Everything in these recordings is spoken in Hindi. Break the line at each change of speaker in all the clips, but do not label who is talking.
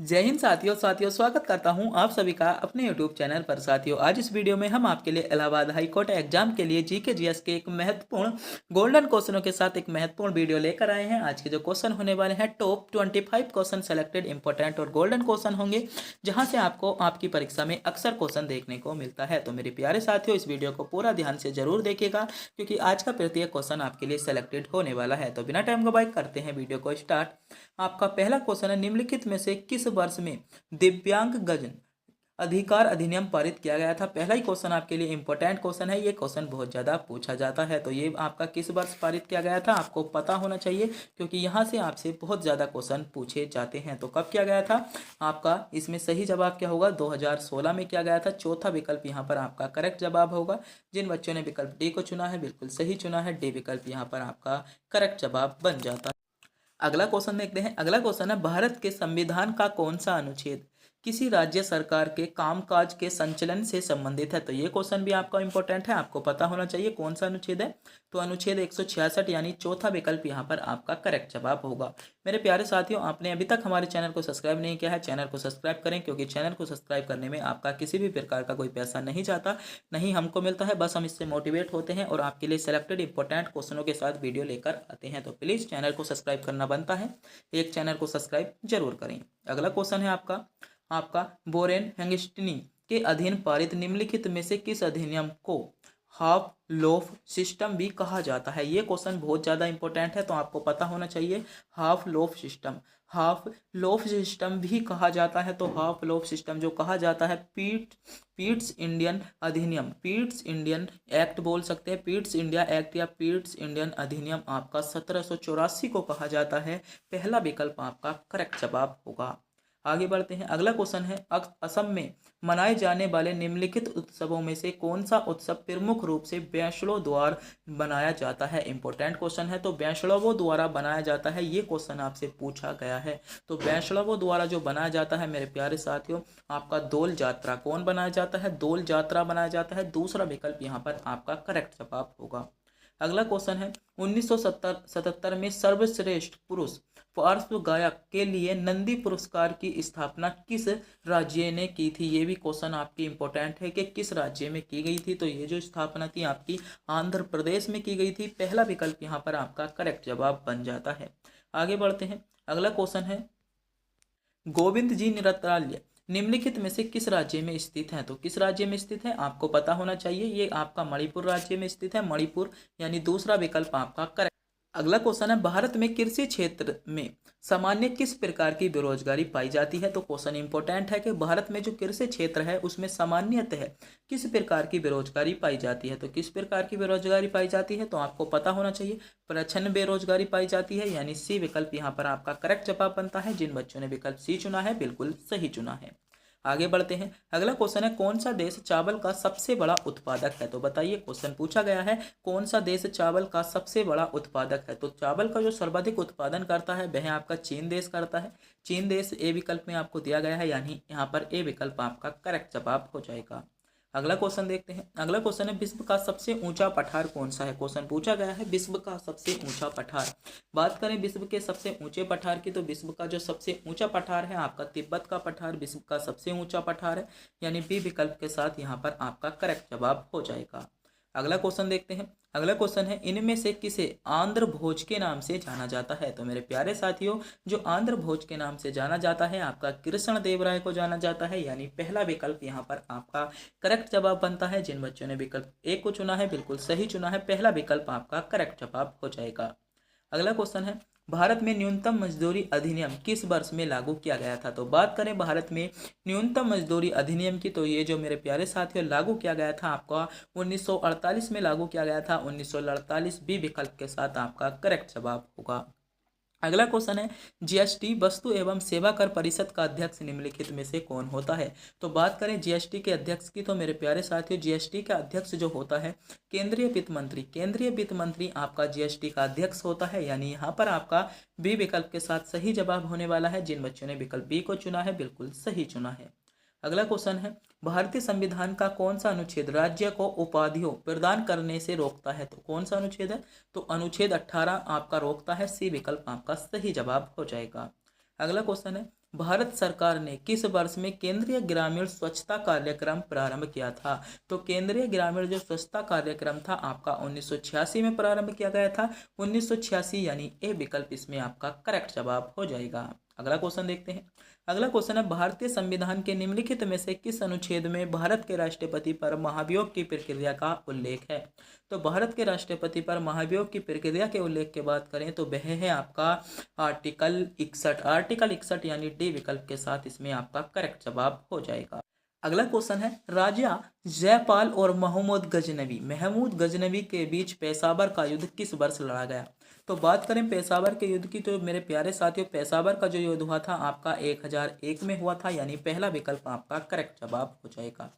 जय हिंद साथियों स्वागत करता हूं आप सभी का अपने YouTube चैनल पर। साथियों, आज इस वीडियो में हम आपके लिए इलाहाबाद हाई कोर्ट एग्जाम के लिए जीके जीएस के एक महत्वपूर्ण गोल्डन क्वेश्चनों के साथ एक महत्वपूर्ण वीडियो लेकर आए हैं। आज के जो क्वेश्चन होने वाले हैं टॉप 25 क्वेश्चन सेलेक्टेड इंपॉर्टेंट और गोल्डन क्वेश्चन होंगे, जहां से आपको आपकी परीक्षा में अक्सर क्वेश्चन देखने को मिलता है। तो मेरे प्यारे साथियों, इस वीडियो को पूरा ध्यान से जरूर देखिएगा, क्योंकि आज का प्रत्येक क्वेश्चन आपके लिए सेलेक्टेड होने वाला है। तो बिना टाइम गवाए करते हैं वीडियो को स्टार्ट। आपका पहला क्वेश्चन है, निम्नलिखित में से किस वर्ष में दिव्यांग गजन अधिकार अधिनियम पारित किया गया था। पहला ही क्वेश्चन आपके लिए इंपॉर्टेंट क्वेश्चन है, ये क्वेश्चन बहुत ज़्यादा पूछा जाता है। तो ये आपका किस वर्ष पारित किया गया था आपको पता होना चाहिए, क्योंकि यहाँ से आपसे बहुत ज़्यादा क्वेश्चन पूछे जाते हैं। तो कब किया गया था आपका, इसमें सही जवाब क्या होगा, 2016 में किया गया था। चौथा विकल्प यहाँ पर आपका करेक्ट जवाब होगा। जिन बच्चों ने विकल्प डी को चुना है बिल्कुल सही चुना है, डी विकल्प यहाँ पर आपका करेक्ट जवाब बन जाता है। अगला क्वेश्चन देखते हैं। अगला क्वेश्चन है, भारत के संविधान का कौन सा अनुच्छेद किसी राज्य सरकार के कामकाज के संचालन से संबंधित है। तो ये क्वेश्चन भी आपका इंपॉर्टेंट है, आपको पता होना चाहिए कौन सा अनुच्छेद है। तो अनुच्छेद 166 यानी चौथा विकल्प यहाँ पर आपका करेक्ट जवाब होगा। मेरे प्यारे साथियों, आपने अभी तक हमारे चैनल को सब्सक्राइब नहीं किया है, चैनल को सब्सक्राइब करें, क्योंकि चैनल को सब्सक्राइब करने में आपका किसी भी प्रकार का कोई पैसा नहीं जाता, नहीं हमको मिलता है। बस हम इससे मोटिवेट होते हैं और आपके लिए सेलेक्टेड इंपॉर्टेंट क्वेश्चनों के साथ वीडियो लेकर आते हैं। तो प्लीज़ चैनल को सब्सक्राइब करना बनता है, एक चैनल को सब्सक्राइब जरूर करें। अगला क्वेश्चन है आपका बोरेन हेंगिस्टनी के अधीन पारित निम्नलिखित में से किस अधिनियम को हाफ लोफ सिस्टम भी कहा जाता है। ये क्वेश्चन बहुत ज़्यादा इंपॉर्टेंट है, तो आपको पता होना चाहिए हाफ लोफ सिस्टम भी कहा जाता है। तो हाफ लोफ सिस्टम जो कहा जाता है, पीट्स इंडियन अधिनियम, पीट्स इंडियन एक्ट बोल सकते हैं, पीट्स इंडिया एक्ट या पीट्स इंडियन अधिनियम आपका 1784 को कहा जाता है। पहला विकल्प आपका करेक्ट जवाब होगा। आगे बढ़ते हैं। अगला क्वेश्चन है, असम में मनाए जाने वाले निम्नलिखित उत्सवों में से कौन सा उत्सव प्रमुख रूप से बैशलों द्वारा बनाया जाता है। इंपॉर्टेंट क्वेश्चन है, तो बैशलों द्वारा बनाया जाता है, ये क्वेश्चन आपसे पूछा गया है। तो बैशलों द्वारा जो बनाया जाता है मेरे प्यारे साथियों, आपका दोल जात्रा। कौन बनाया जाता है, दोल जात्रा बनाया जाता है। दूसरा विकल्प यहाँ पर आपका करेक्ट जवाब होगा। अगला क्वेश्चन है, 1977 में सर्वश्रेष्ठ पुरुष पार्श्व गायक के लिए नंदी पुरस्कार की स्थापना किस राज्य ने की थी। ये भी क्वेश्चन आपकी इंपॉर्टेंट है कि किस राज्य में की गई थी। तो ये जो स्थापना थी आपकी आंध्र प्रदेश में की गई थी। पहला विकल्प यहाँ पर आपका करेक्ट जवाब बन जाता है। आगे बढ़ते हैं। अगला क्वेश्चन है, गोविंद जी नृत्यालय निम्नलिखित में से किस राज्य में स्थित है। तो किस राज्य में स्थित है आपको पता होना चाहिए, ये आपका मणिपुर राज्य में स्थित है, मणिपुर यानी दूसरा विकल्प आपका करेक्ट। अगला क्वेश्चन है, भारत में कृषि क्षेत्र में सामान्य किस प्रकार की बेरोजगारी पाई जाती है। तो क्वेश्चन इंपॉर्टेंट है कि भारत में जो कृषि क्षेत्र है उसमें सामान्यतः किस प्रकार की बेरोजगारी पाई जाती है। तो किस प्रकार की बेरोजगारी पाई जाती है, तो आपको पता होना चाहिए प्रच्छन्न बेरोजगारी पाई जाती है, यानी सी विकल्प यहाँ पर आपका करेक्ट जवाब बनता है। जिन बच्चों ने विकल्प सी चुना है बिल्कुल सही चुना है। आगे बढ़ते हैं। अगला क्वेश्चन है, कौन सा देश चावल का सबसे बड़ा उत्पादक है। तो बताइए, क्वेश्चन पूछा गया है कौन सा देश चावल का सबसे बड़ा उत्पादक है। तो चावल का जो सर्वाधिक उत्पादन करता है वह आपका चीन देश करता है। चीन देश ए विकल्प में आपको दिया गया है, यानी यहाँ पर ए विकल्प आपका करेक्ट जवाब हो जाएगा। अगला क्वेश्चन देखते हैं। अगला क्वेश्चन है, विश्व का सबसे ऊंचा पठार कौन सा है। क्वेश्चन पूछा गया है विश्व का सबसे ऊंचा पठार। बात करें विश्व के सबसे ऊंचे पठार की, तो विश्व का जो सबसे ऊंचा पठार है आपका तिब्बत का पठार विश्व का सबसे ऊंचा पठार है, यानी बी विकल्प के साथ यहाँ पर आपका करेक्ट जवाब हो जाएगा। अगला क्वेश्चन देखते हैं। अगला क्वेश्चन है, इनमें से किसे आंध्र भोज के नाम से जाना जाता है। तो मेरे प्यारे साथियों, जो आंध्र भोज के नाम से जाना जाता है आपका कृष्ण देव राय को जाना जाता है, यानी पहला विकल्प यहाँ पर आपका करेक्ट जवाब बनता है। जिन बच्चों ने विकल्प ए को चुना है बिल्कुल सही चुना है, पहला विकल्प आपका करेक्ट जवाब हो जाएगा। अगला क्वेश्चन है, भारत में न्यूनतम मजदूरी अधिनियम किस वर्ष में लागू किया गया था। तो बात करें भारत में न्यूनतम मजदूरी अधिनियम की, तो ये जो मेरे प्यारे साथियों लागू किया गया था आपका 1948 में लागू किया गया था। 1948 बी विकल्प के साथ आपका करेक्ट जवाब होगा। अगला क्वेश्चन है, जीएसटी वस्तु एवं सेवा कर परिषद का अध्यक्ष निम्नलिखित में से कौन होता है। तो बात करें जीएसटी के अध्यक्ष की, तो मेरे प्यारे साथियों जीएसटी का अध्यक्ष जो होता है केंद्रीय वित्त मंत्री आपका जीएसटी का अध्यक्ष होता है, यानी यहाँ पर आपका बी विकल्प के साथ सही जवाब होने वाला है। जिन बच्चों ने विकल्प बी को चुना है बिल्कुल सही चुना है। अगला क्वेश्चन है, भारतीय संविधान का कौन सा अनुच्छेद राज्य को उपाधियों प्रदान करने से रोकता है। तो कौन सा अनुच्छेद है, तो अनुच्छेद 18 आपका रोकता है, सी विकल्प आपका सही जवाब हो जाएगा। अगला क्वेश्चन है, भारत सरकार ने किस वर्ष में केंद्रीय ग्रामीण स्वच्छता कार्यक्रम प्रारंभ किया था? तो केंद्रीय ग्रामीण जो स्वच्छता कार्यक्रम था आपका 1986 में प्रारंभ किया गया था। 1986 यानी ए विकल्प इसमें आपका करेक्ट जवाब हो जाएगा। अगला क्वेश्चन देखते हैं। अगला क्वेश्चन है, भारतीय संविधान के निम्नलिखित में से किस अनुच्छेद में भारत के राष्ट्रपति पर महाभियोग की प्रक्रिया का उल्लेख है? तो भारत के राष्ट्रपति पर महाभियोग की प्रक्रिया के उल्लेख की बात करें तो वह है आपका आर्टिकल 61। आर्टिकल 61 यानी डी विकल्प के साथ इसमें आपका करेक्ट जवाब हो जाएगा। अगला क्वेश्चन है, राजा जयपाल और महमूद गजनवी के बीच पेशावर का युद्ध किस वर्ष लड़ा गया? तो बात करें पेशावर के युद्ध की तो मेरे प्यारे साथियों, पेशावर का जो युद्ध हुआ था आपका 1001 में हुआ था, यानी पहला विकल्प आपका करेक्ट जवाब हो जाएगा।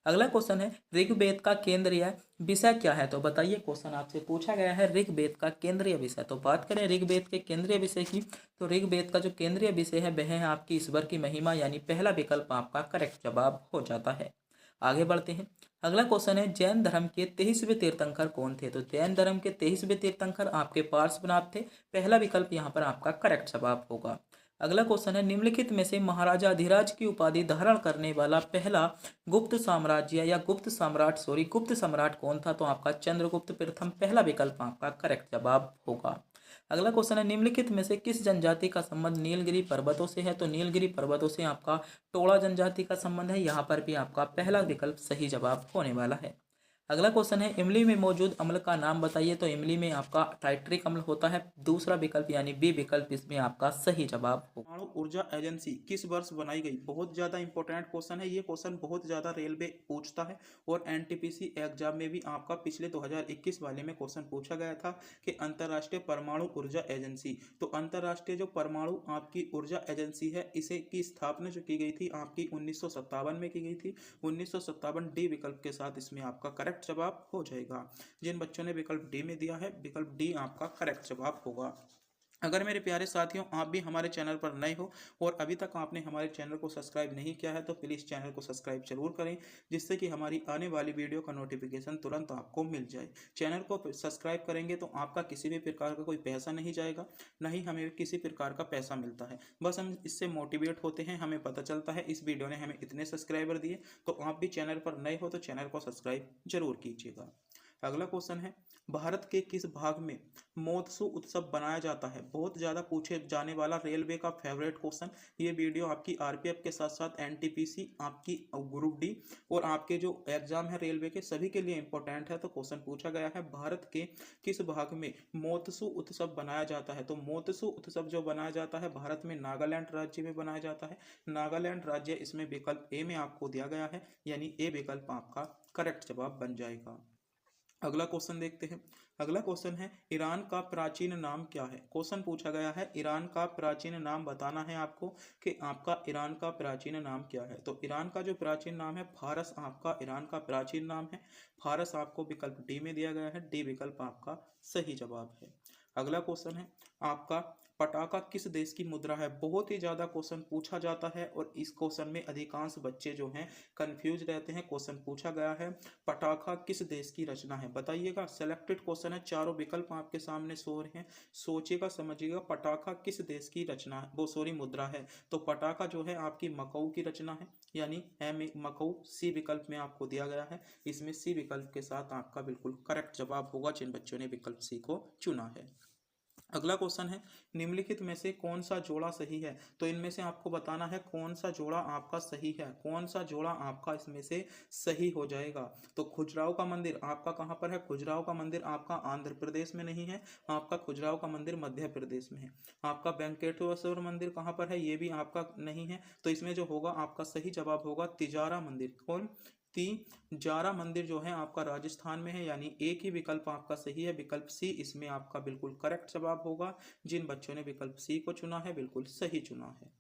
अगला क्वेश्चन है, ऋग्वेद का केंद्रीय विषय क्या है? तो बताइए, क्वेश्चन आपसे पूछा गया है ऋग्वेद का केंद्रीय विषय। तो बात करें ऋग्वेद के केंद्रीय विषय की तो ऋग्वेद का जो केंद्रीय विषय है वह है आपकी ईश्वर की महिमा, यानी पहला विकल्प आपका करेक्ट जवाब हो जाता है। आगे बढ़ते हैं। अगला क्वेश्चन है, जैन धर्म के 23वें तीर्थंकर कौन थे? तो जैन धर्म के 23वें तीर्थंकर आपके पार्श्वनाथ थे। पहला विकल्प यहाँ पर आपका करेक्ट जवाब होगा। अगला क्वेश्चन है, निम्नलिखित में से महाराजा अधिराज की उपाधि धारण करने वाला पहला गुप्त साम्राज्य या गुप्त सम्राट कौन था? तो आपका चंद्रगुप्त प्रथम, पहला विकल्प आपका करेक्ट जवाब होगा। अगला क्वेश्चन है, निम्नलिखित में से किस जनजाति का संबंध नीलगिरी पर्वतों से है? तो नीलगिरी पर्वतों से आपका टोड़ा जनजाति का संबंध है। यहाँ पर भी आपका पहला विकल्प सही जवाब होने वाला है। अगला क्वेश्चन है, इमली में मौजूद अम्ल का नाम बताइए। तो इमली में आपका टाइट्रिक अम्ल होता है। दूसरा विकल्प यानी बी विकल्प इसमें आपका सही जवाब हो।
परमाणु ऊर्जा एजेंसी किस वर्ष बनाई गई? बहुत ज्यादा इंपॉर्टेंट क्वेश्चन है ये। क्वेश्चन बहुत ज्यादा रेलवे पूछता है और एनटीपीसी एग्जाम में भी आपका पिछले 2021 वाले में क्वेश्चन पूछा गया था कि अंतर्राष्ट्रीय परमाणु ऊर्जा एजेंसी। तो अंतर्राष्ट्रीय जो परमाणु आपकी ऊर्जा एजेंसी है इसे की स्थापना जो की गई थी आपकी 1957 में की गई थी। 1957 डी विकल्प के साथ इसमें आपका करेक्ट जवाब हो जाएगा। जिन बच्चों ने विकल्प डी में दिया है विकल्प डी आपका करेक्ट जवाब होगा। अगर मेरे प्यारे साथियों आप भी हमारे चैनल पर नए हो और अभी तक आपने हमारे चैनल को सब्सक्राइब नहीं किया है तो प्लीज़ चैनल को सब्सक्राइब जरूर करें, जिससे कि हमारी आने वाली वीडियो का नोटिफिकेशन तुरंत आपको मिल जाए। चैनल को सब्सक्राइब करेंगे तो आपका किसी भी प्रकार का कोई पैसा नहीं जाएगा, न ही हमें किसी प्रकार का पैसा मिलता है। बस हम इससे मोटिवेट होते हैं, हमें पता चलता है इस वीडियो ने हमें इतने सब्सक्राइबर दिए। तो आप भी चैनल पर नए हो तो चैनल को सब्सक्राइब जरूर कीजिएगा। अगला क्वेश्चन है, भारत के किस भाग में महोत्सव उत्सव बनाया जाता है? बहुत ज़्यादा पूछे जाने वाला रेलवे का फेवरेट क्वेश्चन। ये वीडियो आपकी आरपीएफ के साथ साथ एनटीपीसी, आपकी ग्रुप डी और आपके जो एग्जाम है रेलवे के सभी के लिए इंपॉर्टेंट है। तो क्वेश्चन पूछा गया है, भारत के किस भाग में महोत्सव उत्सव बनाया जाता है? तो महोत्सव उत्सव जो बनाया जाता है भारत में नागालैंड राज्य में बनाया जाता है। नागालैंड राज्य इसमें विकल्प ए में आपको दिया गया है, यानी ए विकल्प आपका करेक्ट जवाब बन जाएगा। अगला क्वेश्चन देखते हैं। अगला क्वेश्चन है, ईरान का प्राचीन नाम क्या है? क्वेश्चन पूछा गया है ईरान का प्राचीन नाम बताना है आपको कि आपका ईरान का प्राचीन नाम क्या है। तो ईरान का जो प्राचीन नाम है फारस आपका ईरान का प्राचीन नाम है। फारस आपको विकल्प डी में दिया गया है, डी विकल्प आपका सही जवाब है। अगला क्वेश्चन है आपका, पटाखा किस देश की मुद्रा है? बहुत ही ज़्यादा क्वेश्चन पूछा जाता है और इस क्वेश्चन में अधिकांश बच्चे जो हैं कंफ्यूज रहते हैं। क्वेश्चन पूछा गया है पटाखा किस देश की रचना है? बताइएगा। सेलेक्टेड क्वेश्चन है, चारों विकल्प आपके सामने शो हो रहे हैं। सोचिएगा, समझिएगा, पटाखा किस देश की रचना है, वो सॉरी मुद्रा है। तो पटाखा जो है आपकी मकाऊ की रचना है, यानी एम मकाऊ सी विकल्प में आपको दिया गया है। इसमें सी विकल्प के साथ आपका बिल्कुल करेक्ट जवाब होगा जिन बच्चों ने विकल्प सी को चुना है। अगला क्वेश्चन है, निम्नलिखित में से कौन सा जोड़ा सही है? तो इनमें से आपको बताना है कौन सा जोड़ा आपका सही है, कौन सा जोड़ा आपका इसमें से सही हो जाएगा। तो खजुराहो का मंदिर आपका कहाँ पर है? खजुराहो का मंदिर आपका आंध्र प्रदेश में नहीं है, आपका खजुराहो का मंदिर मध्य प्रदेश में है। आपका वेंकटेश्वर मंदिर कहाँ पर है? ये भी आपका नहीं है। तो इसमें जो होगा आपका सही जवाब होगा तिजारा मंदिर। कौन? तिजारा मंदिर जो है आपका राजस्थान में है, यानी एक ही विकल्प आपका सही है, विकल्प सी इसमें आपका बिल्कुल करेक्ट जवाब होगा। जिन बच्चों ने विकल्प सी को चुना है बिल्कुल सही चुना है।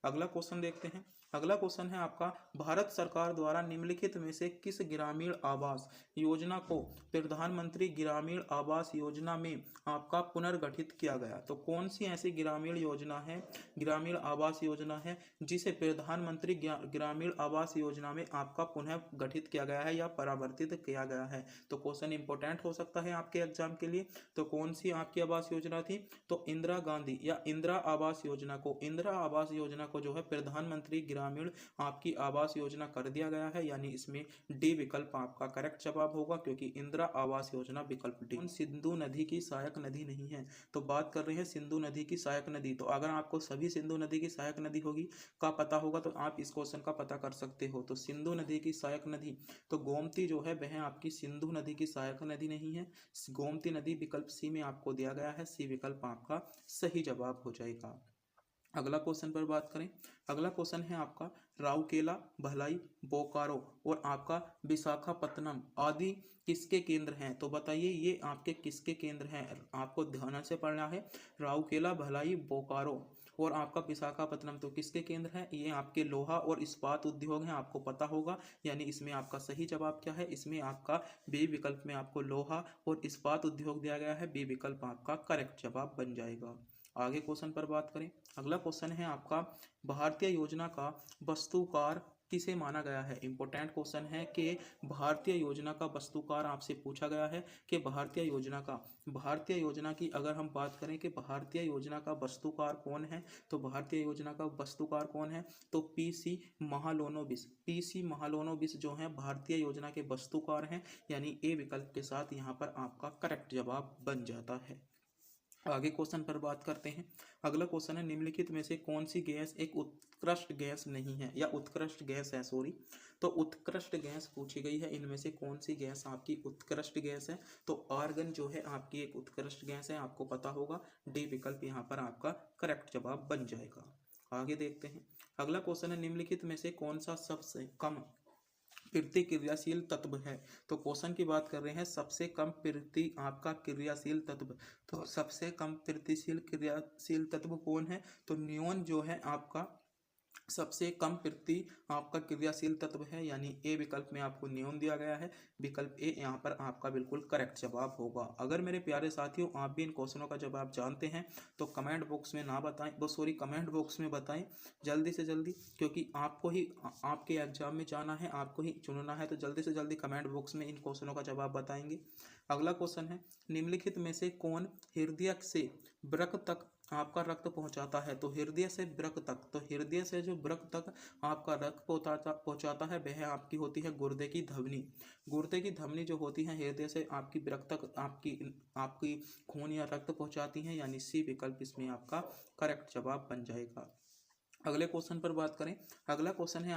अगला क्वेश्चन देखते हैं। अगला क्वेश्चन है आपका, भारत सरकार द्वारा निम्नलिखित में से किस ग्रामीण आवास योजना को प्रधानमंत्री ग्रामीण आवास योजना में आपका पुनर्गठित किया गया? तो कौन सी ऐसी ग्रामीण योजना है, ग्रामीण आवास योजना है जिसे प्रधानमंत्री ग्रामीण आवास योजना में आपका पुनः गठित किया गया है या परावर्तित किया गया है? तो क्वेश्चन इंपॉर्टेंट हो सकता है आपके एग्जाम के लिए। तो कौन सी आपकी आवास योजना थी? तो इंदिरा गांधी या इंदिरा आवास योजना को को जो है प्रधानमंत्री ग्रामीण आपकी आवास योजना कर दिया गया है, यानी इसमें डी विकल्प आपका करेक्ट जवाब होगा, क्योंकि इंदिरा आवास योजना विकल्प डी। सिंधु नदी की सहायक नदी नहीं है, तो बात कर रहे हैं सिंधु नदी की सहायक नदी। तो अगर आपको सभी सिंधु नदी की सहायक नदी होगी का पता होगा तो आप इस क्वेश्चन का पता कर सकते हो। तो सिंधु नदी की सहायक नदी, तो गोमती जो है वह आपकी सिंधु नदी की सहायक नदी नहीं है। गोमती नदी विकल्प सी में आपको दिया गया है, सी विकल्प आपका सही जवाब हो जाएगा। अगला क्वेश्चन पर बात करें। अगला क्वेश्चन है आपका राउरकेला, भिलाई, बोकारो और आपका विशाखापत्तनम आदि किसके केंद्र हैं? तो बताइए ये आपके किसके केंद्र हैं? आपको ध्यान से पढ़ना है। राउरकेला, भिलाई, बोकारो और आपका विशाखापत्तनम तो किसके केंद्र हैं? ये आपके लोहा और इस्पात उद्योग हैं, आपको पता होगा। यानी इसमें आपका सही जवाब क्या है? इसमें आपका बी विकल्प में आपको लोहा और इस्पात उद्योग दिया गया है, बी विकल्प आपका करेक्ट जवाब बन जाएगा। आगे क्वेश्चन पर बात करें। अगला क्वेश्चन है आपका भारतीय योजना का वस्तुकार किसे माना गया है? इंपॉर्टेंट क्वेश्चन है कि भारतीय योजना का वस्तुकार आपसे पूछा गया है कि भारतीय योजना की अगर हम बात करें कि भारतीय योजना का वस्तुकार कौन है, तो भारतीय योजना का वस्तुकार कौन है? तो पीसी महालोनोबिस जो है भारतीय योजना के वस्तुकार हैं, यानी ए विकल्प के साथ यहाँ पर आपका करेक्ट जवाब बन जाता है। आगे क्वेश्चन पर बात करते हैं। अगला क्वेश्चन है निम्नलिखित में से कौन सी गैस एक उत्कृष्ट गैस नहीं है, या उत्कृष्ट गैस है, सॉरी। तो उत्कृष्ट गैस पूछी गई है, इनमें से कौन सी गैस आपकी उत्कृष्ट गैस है? तो आर्गन जो है आपकी एक उत्कृष्ट गैस है, आपको पता होगा। डी विकल्प यहाँ पर आपका करेक्ट जवाब बन जाएगा। आगे देखते हैं। अगला क्वेश्चन है निम्नलिखित में से कौन सा सबसे कम प्रतिक्रियाशील तत्व है? तो क्वेश्चन की बात कर रहे हैं सबसे कम आपका क्रियाशील तत्व। तो सबसे कम क्रियाशील तत्व कौन है? तो नियोन जो है आपका सबसे कम आपका क्रियाशील तत्व है, यानी ए विकल्प में आपको नियोन दिया गया है। विकल्प ए यहाँ पर आपका बिल्कुल करेक्ट जवाब होगा। अगर मेरे प्यारे साथियों आप भी इन क्वेश्चनों का जवाब जानते हैं तो कमेंट बॉक्स में ना बताएं, कमेंट बॉक्स में बताएं जल्दी से जल्दी, क्योंकि आपको ही आपके एग्जाम में जाना है, आपको ही चुनना है। तो जल्दी से जल्दी कमेंट बॉक्स में इन क्वेश्चनों का जवाब बताएंगे। अगला क्वेश्चन है निम्नलिखित में से कौन हृदय से वृक्क तक आपका रक्त पहुंचाता है? तो हृदय से वृक्क तक, तो हृदय से जो वृक्क तक आपका रक्त पहुंचाता है वह आपकी होती है गुर्दे की धमनी। गुर्दे की धमनी जो होती है हृदय से आपकी वृक्क तक आपकी खून या रक्त पहुंचाती है, यानी सी विकल्प इसमें आपका करेक्ट जवाब बन जाएगा। अगले क्वेश्चन पर बात करें। अगला क्वेश्चन है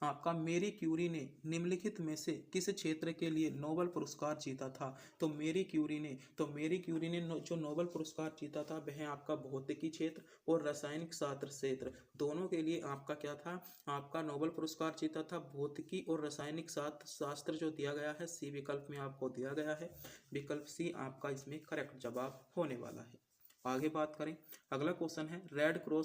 आपका मेरी क्यूरी ने निम्नलिखित में से किस क्षेत्र के लिए नोबेल पुरस्कार जीता था? तो मेरी क्यूरी ने जो नोबेल पुरस्कार जीता था वह आपका भौतिकी क्षेत्र और रासायनिक शास्त्र क्षेत्र दोनों के लिए आपका क्या था? आपका नोबेल पुरस्कार जीता था। भौतिकी और रासायनिक शास्त्र जो दिया गया है सी विकल्प में आपको दिया गया है। विकल्प सी आपका इसमें करेक्ट जवाब होने वाला है। आगे बात करें। अगला क्वेश्चन है रेड क्रॉस